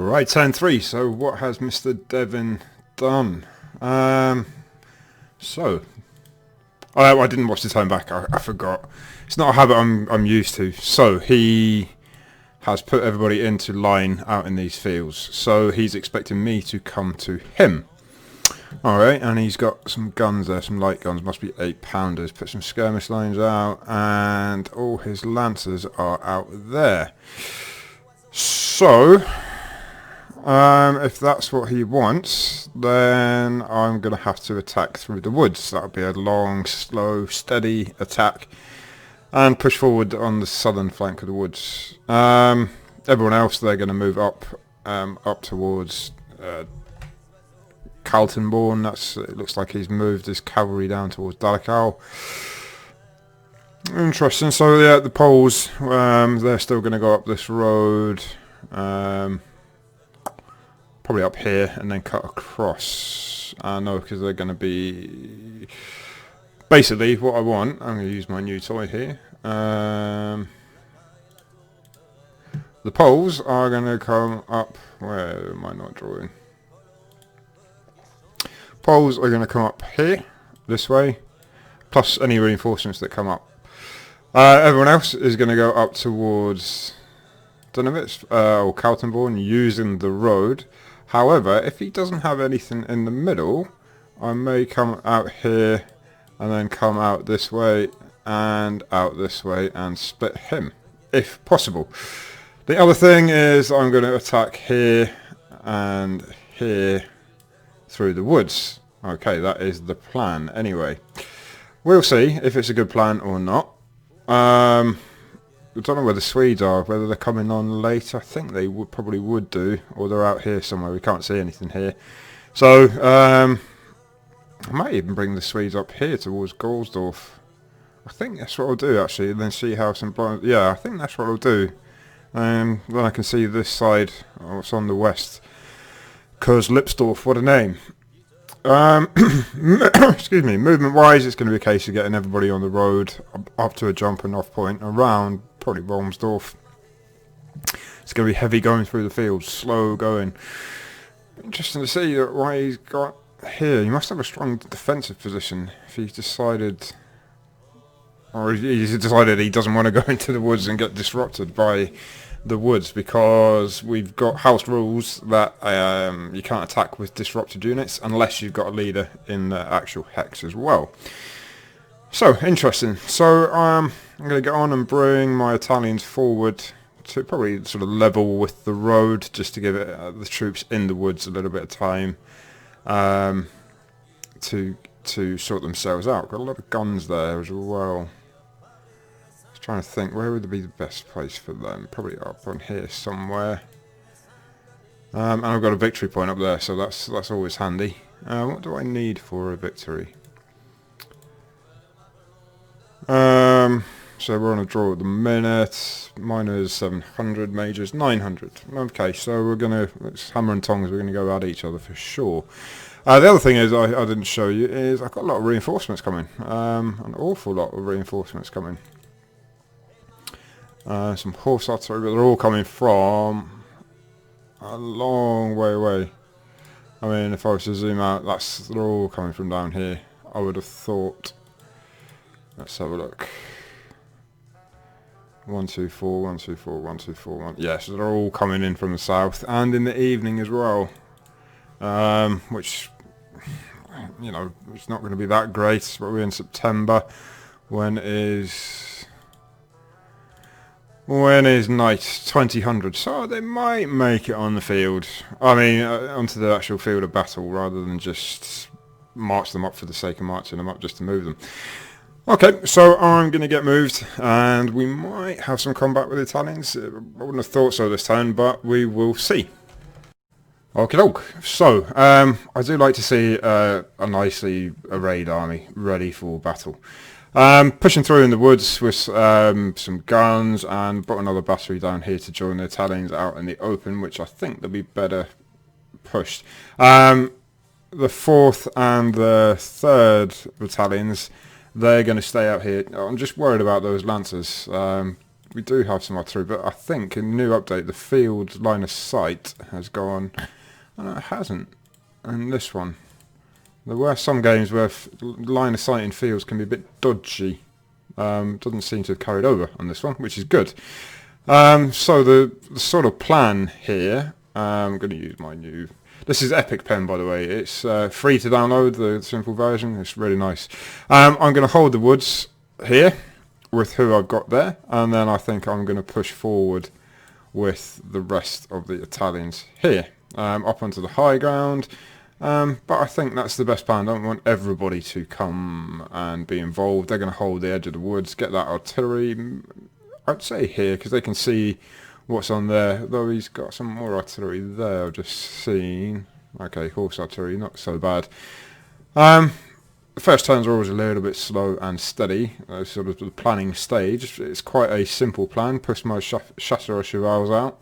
Alright, turn 3. So what has Mr. Devon done? I didn't watch the turn back. I forgot. It's not a habit I'm used to. So he has put everybody into line out in these fields. So he's expecting me to come to him. Alright, and he's got some guns there, some light guns, must be 8-pounders. Put some skirmish lines out, and all his lancers are out there. So if that's what he wants, then I'm going to have to attack through the woods. That'll be a long, slow, steady attack and push forward on the southern flank of the woods. Everyone else, they're going to move up towards Carltonbourne. It looks like he's moved his cavalry down towards Dalekal. Interesting. So yeah, the Poles, they're still going to go up this road. Probably up here and then cut across. No, because they're going to be... Basically, what I want... I'm going to use my new toy here. The Poles are going to come up... Where am I not drawing? Poles are going to come up here, this way, plus any reinforcements that come up. Everyone else is going to go up towards Dennewitz, or Carltonbourne, using the road. However, if he doesn't have anything in the middle, I may come out here and then come out this way and out this way and split him, if possible. The other thing is I'm going to attack here and here through the woods. Okay, that is the plan anyway. We'll see if it's a good plan or not. I don't know where the Swedes are, whether they're coming on late. I think they probably would do, or they're out here somewhere. We can't see anything here. So, I might even bring the Swedes up here towards Golsdorf. I think that's what I'll do actually, and then see how some... Yeah, I think that's what I'll do. Then I can see this side, oh, it's on the west. Because Lipsdorf, what a name. Excuse me, movement wise it's going to be a case of getting everybody on the road up to a jumping off point around probably Rolmsdorf. It's going to be heavy going through the fields, slow going. Interesting to see that why he's got here. He must have a strong defensive position if he's decided, or he's decided he doesn't want to go into the woods and get disrupted by the woods, because we've got house rules that you can't attack with disrupted units unless you've got a leader in the actual hex as well. So interesting. So I'm going to get on and bring my Italians forward to probably sort of level with the road, just to give it the troops in the woods a little bit of time to sort themselves out. Got a lot of guns there as well. Trying to think, where would be the best place for them? Probably up on here somewhere. And I've got a victory point up there, so that's always handy. What do I need for a victory? So we're on a draw at the minute. Miners 700, majors 900. Okay, so we're gonna, it's hammer and tongs. We're gonna go at each other for sure. The other thing is I didn't show you is I've got a lot of reinforcements coming. An awful lot of reinforcements coming. Some horse artillery, but they're all coming from a long way away. I mean, if I was to zoom out, they're all coming from down here, I would have thought. Let's have a look. 1, 2, 4, 1, 2, 4, 1, 2, 4, 1. Yes, they're all coming in from the south, and in the evening as well. Which, you know, it's not going to be that great, but we're in September. When is night? 2000. So they might make it on the field. I mean, onto the actual field of battle, rather than just march them up for the sake of marching them up just to move them. Okay, so I'm going to get moved, and we might have some combat with the Italians. I wouldn't have thought so this time, but we will see. Okay, doke. So, I do like to see a nicely arrayed army ready for battle. Pushing through in the woods with some guns, and brought another battery down here to join the Italians out in the open, which I think they'll be better pushed. The 4th and the 3rd battalions, they're going to stay out here. I'm just worried about those lancers. we do have some artillery, but I think in the new update the field line of sight has gone. Oh, no, it hasn't. And this one, there were some games where line of sight in fields can be a bit dodgy. Doesn't seem to have carried over on this one, which is good. So the sort of plan here, I'm going to use my new... This is Epic Pen, by the way. It's free to download, the simple version. It's really nice. I'm going to hold the woods here with who I've got there, and then I think I'm going to push forward with the rest of the Italians here, up onto the high ground. But I think that's the best plan. I don't want everybody to come and be involved. They're going to hold the edge of the woods, get that artillery, I'd say here, because they can see what's on there. Though he's got some more artillery there, I've just seen. Okay, horse artillery, not so bad. The first turns are always a little bit slow and steady, sort of the planning stage. It's quite a simple plan. Push my chasseurs chevals out.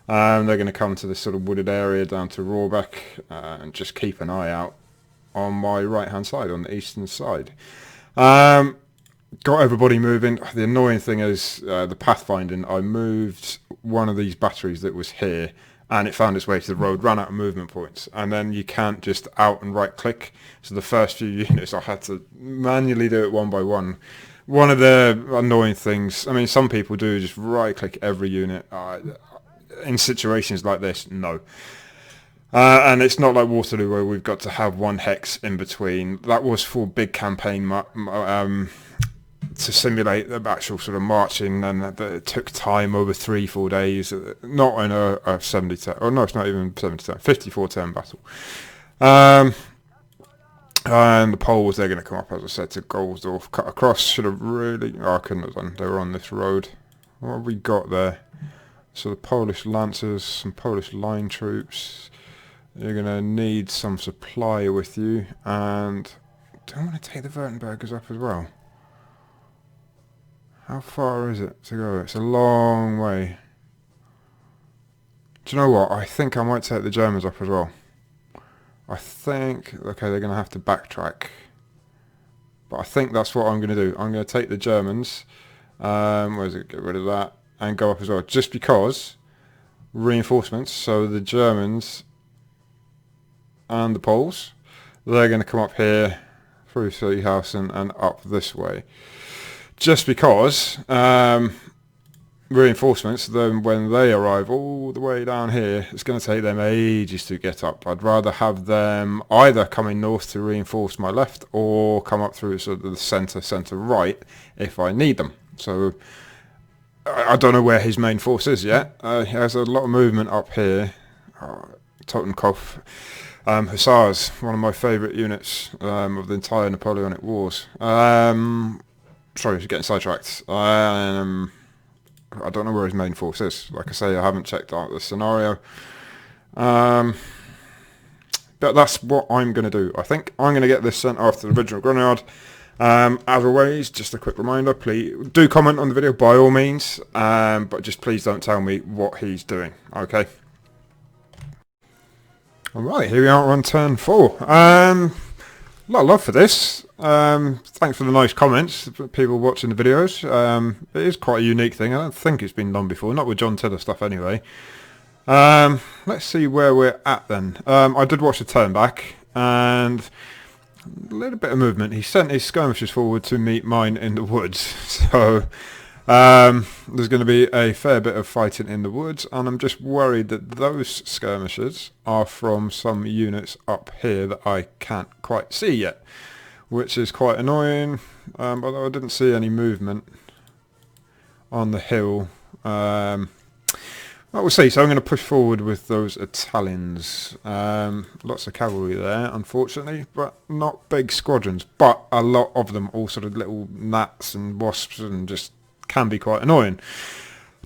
They're going to come to this sort of wooded area down to Rohrbeck, and just keep an eye out on my right hand side, on the eastern side. Got everybody moving. The annoying thing is the pathfinding. I moved one of these batteries that was here and it found its way to the road, ran out of movement points, and then you can't just out and right click. So the first few units I had to manually do it one by one. One of the annoying things, I mean, some people do just right click every unit. In situations like this, no. And it's not like Waterloo where we've got to have one hex in between. That was for big campaign to simulate the actual sort of marching, and that it took time over 3-4 days. Not in a 70 turn, or no, it's not even 70 turn, 54 turn battle. And the Poles, they're going to come up, as I said, to Goldsdorf, cut across. Should have really, I couldn't have done. They were on this road. What have we got there? So the Polish Lancers, some Polish line troops. You're going to need some supply with you, and do I want to take the Württembergers up as well? How far is it to go? It's a long way. Do you know what? I think I might take the Germans up as well. I think, okay, they're going to have to backtrack. But I think that's what I'm going to do. I'm going to take the Germans, where is it? Get rid of that. And go up as well, just because reinforcements, so the Germans and the Poles, they're going to come up here through Seehausen and up this way. Just because reinforcements, then when they arrive all the way down here, it's going to take them ages to get up. I'd rather have them either coming north to reinforce my left or come up through sort of the centre right if I need them. So I don't know where his main force is yet. He has a lot of movement up here. Totenkopf. Hussars, one of my favourite units of the entire Napoleonic Wars. Sorry, I'm getting sidetracked. I don't know where his main force is. Like I say, I haven't checked out the scenario. But that's what I'm going to do. I think I'm going to get this sent off to the original Grognard. As always, just a quick reminder, please do comment on the video by all means, but just please don't tell me what he's doing, okay? Alright, here we are on turn 4. A lot of love for this. Thanks for the nice comments, people watching the videos. It is quite a unique thing. I don't think it's been done before, not with John Tiller stuff anyway. Let's see where we're at then. I did watch the turn back, and a little bit of movement. He sent his skirmishers forward to meet mine in the woods, so there's going to be a fair bit of fighting in the woods, and I'm just worried that those skirmishers are from some units up here that I can't quite see yet, which is quite annoying, although I didn't see any movement on the hill. We'll see, so I'm going to push forward with those Italians. Lots of cavalry there, unfortunately, but not big squadrons. But a lot of them, all sort of little gnats and wasps, and just can be quite annoying.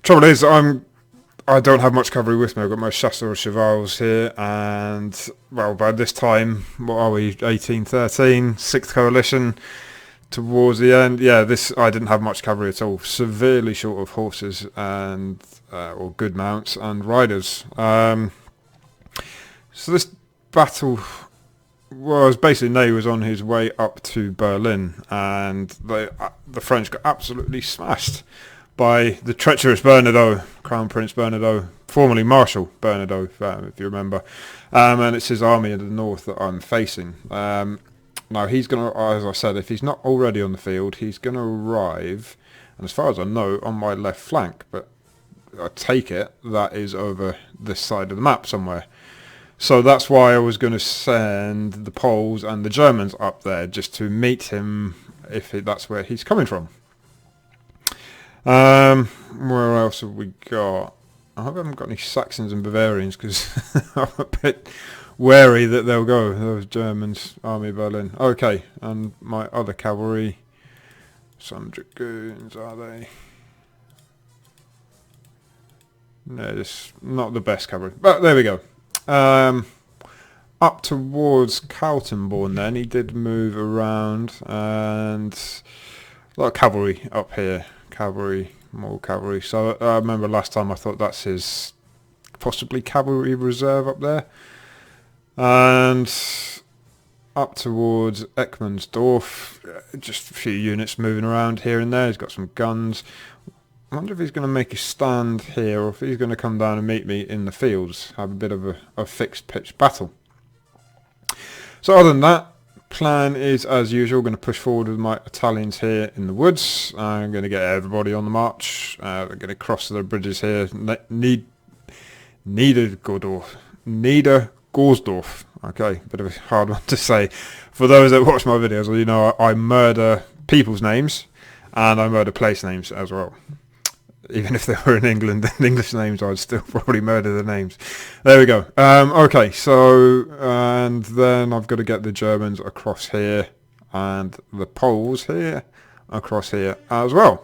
Trouble is, I don't have much cavalry with me. I've got my chasseurs chevals here, and, well, by this time, what are we, 1813, 6th Coalition, towards the end. Yeah, I didn't have much cavalry at all. Severely short of horses and or good mounts and riders. So this battle was basically Ney was on his way up to Berlin, and the French got absolutely smashed by the treacherous Bernadotte, Crown Prince Bernadotte, formerly Marshal Bernadotte, if you remember. And it's his army in the north that I'm facing. Now he's going to, as I said, if he's not already on the field, he's going to arrive, and as far as I know, on my left flank, but I take it that is over this side of the map somewhere. So that's why I was going to send the Poles and the Germans up there, just to meet him if that's where he's coming from. Where else have we got? I hope I haven't got any Saxons and Bavarians, because I'm a bit wary that they'll go. Those Germans, Army of Berlin. Okay, and my other cavalry, some dragoons, are they? No, just not the best cavalry. But there we go. Up towards Kaltenborn then, he did move around, and a lot of cavalry up here. Cavalry, more cavalry. So I remember last time I thought that's his possibly cavalry reserve up there. And up towards Ekmansdorf, just a few units moving around here and there. He's got some guns. I wonder if he's going to make a stand here, or if he's going to come down and meet me in the fields, have a bit of a fixed pitch battle. So other than that, plan is as usual, going to push forward with my Italians here in the woods. I'm going to get everybody on the march. They're going to cross the bridges here. Niedergorsdorf. Okay, bit of a hard one to say. For those that watch my videos, you know I murder people's names and I murder place names as well. Even if they were in England, then English names, I'd still probably murder the names. There we go. Okay, so, and then I've got to get the Germans across here, and the Poles here, across here as well.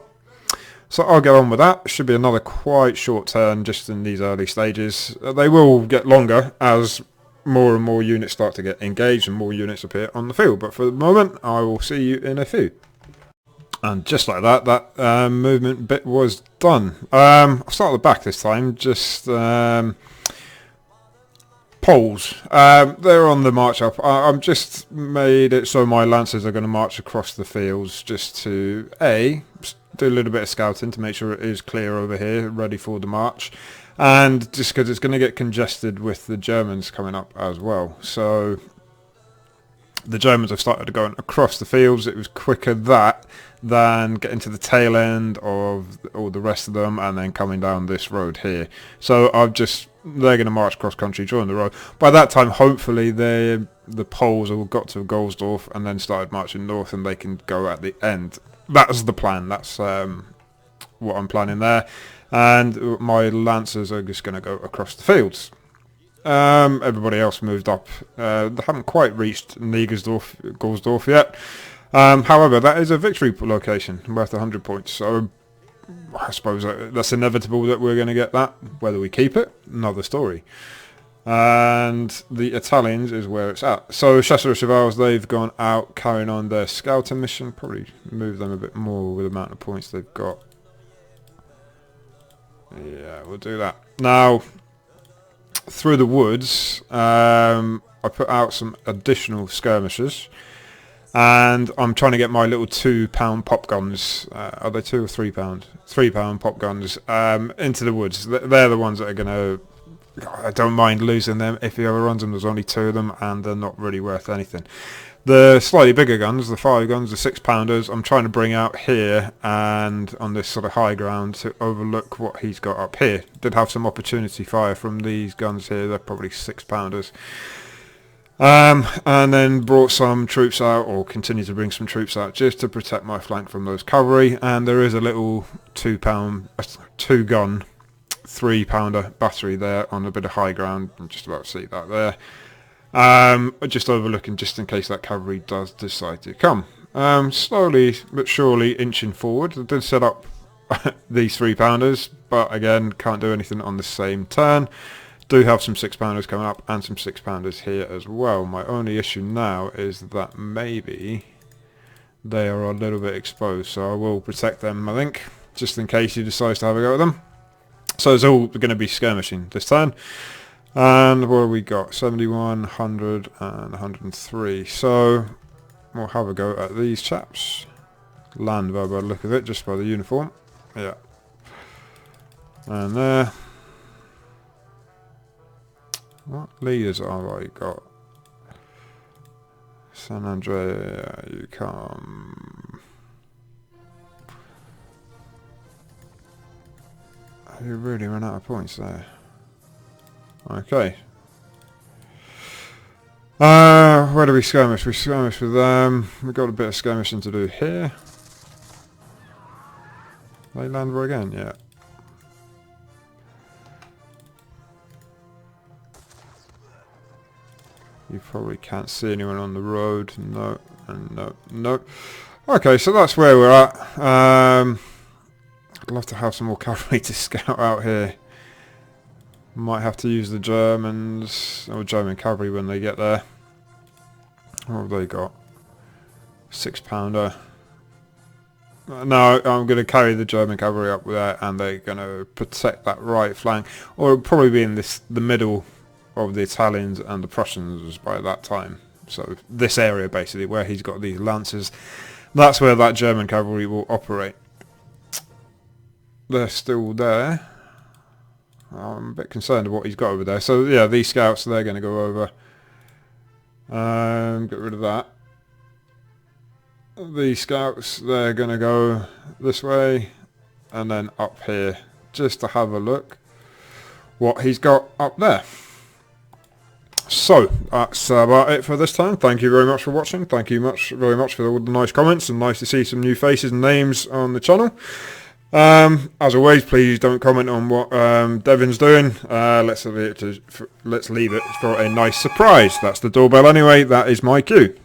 So I'll get on with that. Should be another quite short turn just in these early stages. They will get longer as more and more units start to get engaged and more units appear on the field. But for the moment, I will see you in a few. And just like that, that movement bit was done. I'll start at the back this time. Just Poles. They're on the march up. I've just made it so my lancers are going to march across the fields just to, do a little bit of scouting to make sure it is clear over here, ready for the march. And just because it's going to get congested with the Germans coming up as well. So the Germans have started going across the fields. It was quicker than getting to the tail end of all the rest of them and then coming down this road here. So they're going to march cross country, join the road. By that time, hopefully, the Poles have got to Goldorf and then started marching north, and they can go at the end. That's the plan. That's what I'm planning there. And my lancers are just going to go across the fields. Everybody else moved up. They haven't quite reached Goldorf yet. However, that is a victory location worth 100 points. So I suppose that's inevitable that we're going to get that. Whether we keep it, another story. And the Italians is where it's at. So Chasseurs Chevals, they've gone out carrying on their scouting mission. Probably move them a bit more with the amount of points they've got. Yeah, we'll do that. Now, through the woods, I put out some additional skirmishers, and I'm trying to get my little £2 pop guns. Are they £2 or £3? £3 pop guns into the woods. They're the ones that are going to. I don't mind losing them if he ever runs them. There's only 2 of them, and they're not really worth anything. The slightly bigger guns, the 5 guns, the 6-pounders, I'm trying to bring out here and on this sort of high ground to overlook what he's got up here. Did have some opportunity fire from these guns here. They're probably 6-pounders. And then brought some troops out, or continue to bring some troops out, just to protect my flank from those cavalry. And there is a little 2-gun, 3-pounder battery there on a bit of high ground. You can just about see that there. Just overlooking, just in case that cavalry does decide to come. Slowly but surely inching forward. I did set up these 3-pounders, but again, can't do anything on the same turn. Do have some 6-pounders coming up and some 6-pounders here as well. My only issue now is that maybe they are a little bit exposed, so I will protect them, I think, just in case he decides to have a go at them. So it's all going to be skirmishing this turn. And what have we got? 71, 100 and 103. So we'll have a go at these chaps. Land by the look of it, just by the uniform. Yeah, And there. What leaders have I got? San Andrea, you come. You really run out of points there. Okay. Where do we skirmish? We skirmish with them. We've got a bit of skirmishing to do here. They land where again? Yeah. You probably can't see anyone on the road. No, and no, no. Okay, so that's where we're at. I'd love to have some more cavalry to scout out here. Might have to use the Germans, or German cavalry when they get there. What have they got? 6-pounder. No, I'm going to carry the German cavalry up there, and they're going to protect that right flank. Or it'll probably be in the middle of the Italians and the Prussians by that time. So this area basically where he's got these lancers, that's where that German cavalry will operate. They're still there. I'm a bit concerned of what he's got over there. So yeah, these scouts, they're going to go over. Get rid of that. These scouts, they're going to go this way and then up here just to have a look what he's got up there. So that's about it for this time. Thank you very much for watching. Thank you very much for all the nice comments, and nice to see some new faces and names on the channel. As always, please don't comment on what Devin's doing. Let's leave it for a nice surprise. That's the doorbell anyway. That is my cue.